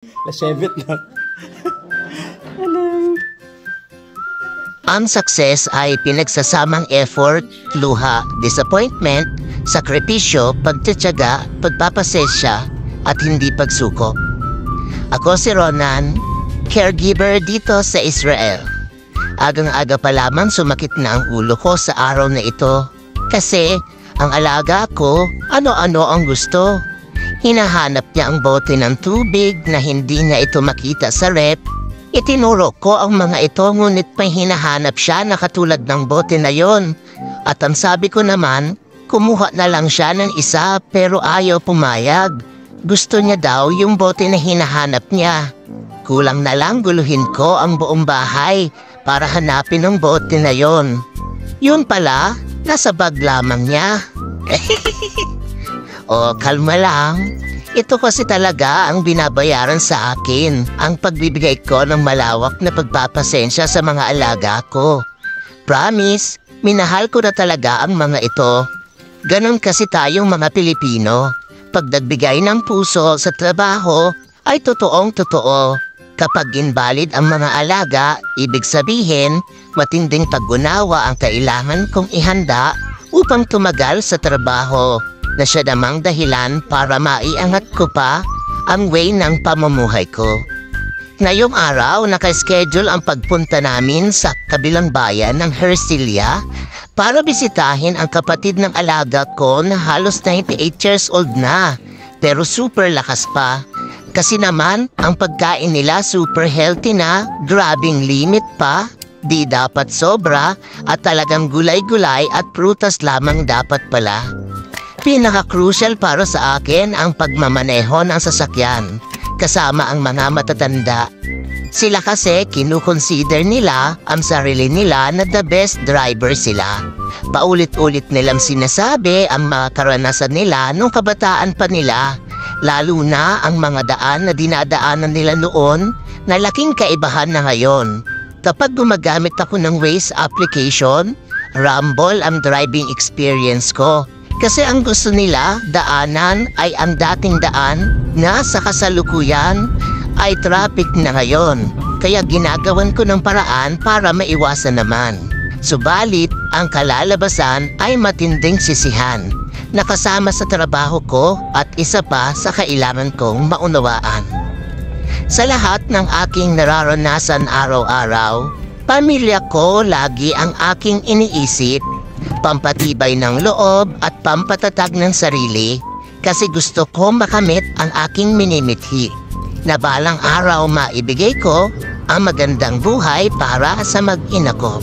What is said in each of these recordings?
Lasebit na. Hello. Ang success ay pinagsasamang effort, luha, disappointment, sakripisyo, pagtitiyaga, pagpapasensya, at hindi pagsuko. Ako si Ronan, caregiver dito sa Israel. Agang-aga pa lamang sumakit na ang ulo ko sa araw na ito. Kasi ang alaga ko, ano-ano ang gusto. Hinahanap niya ang bote ng tubig na hindi niya ito makita sa rep. Itinuro ko ang mga ito ngunit may hinahanap siya na katulad ng bote na yon. At ang sabi ko naman, kumuha na lang siya ng isa pero ayaw pumayag. Gusto niya daw yung bote na hinahanap niya. Kulang na lang guluhin ko ang buong bahay para hanapin ang bote na yon. Yun pala, nasa bag lamang niya. O, kalma lang. Ito kasi talaga ang binabayaran sa akin, ang pagbibigay ko ng malawak na pagpapasensya sa mga alaga ko. Promise, minahal ko na talaga ang mga ito. Ganon kasi tayong mga Pilipino. Pag nagbigay ng puso sa trabaho, ay totoong totoo. Kapag invalid ang mga alaga, ibig sabihin, matinding pag-unawa ang kailangan kong ihanda upang tumagal sa trabaho. Na siya namang dahilan para maiangat ko pa ang way ng pamumuhay ko. Ngayong araw, naka-schedule ang pagpunta namin sa kabilang bayan ng Hercilia para bisitahin ang kapatid ng alaga ko na halos 98 years old na, pero super lakas pa. Kasi naman, ang pagkain nila super healthy na, grabing limit pa, di dapat sobra, at talagang gulay-gulay at prutas lamang dapat pala. Pinaka-crucial para sa akin ang pagmamaneho ng sasakyan, kasama ang mga matatanda. Sila kasi kinukonsider nila ang sarili nila na the best driver sila. Paulit-ulit nilang sinasabi ang mga karanasan nila nung kabataan pa nila, lalo na ang mga daan na dinadaanan nila noon na laking kaibahan na ngayon. Kapag gumagamit ako ng Waze application, rumble ang driving experience ko. Kasi ang gusto nila, daanan ay ang dating daan na sa kasalukuyan ay traffic na ngayon. Kaya ginagawan ko ng paraan para maiwasan naman. Subalit, ang kalalabasan ay matinding sisihan. Nakasama sa trabaho ko at isa pa sa kailangan kong maunawaan. Sa lahat ng aking nararanasan araw-araw, pamilya ko lagi ang aking iniisip. Pampatibay ng loob at pampatatag ng sarili kasi gusto ko makamit ang aking minimithi na balang araw maibigay ko ang magandang buhay para sa mag-ina ko.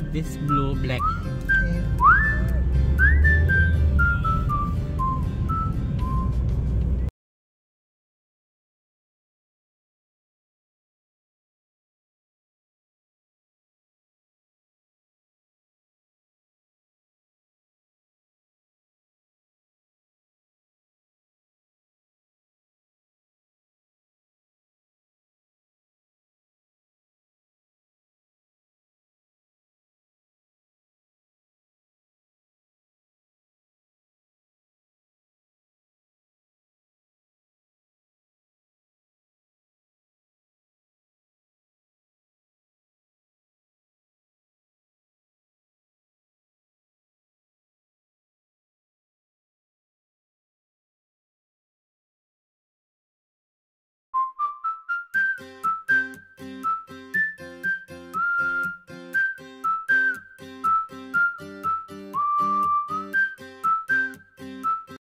This blue, black.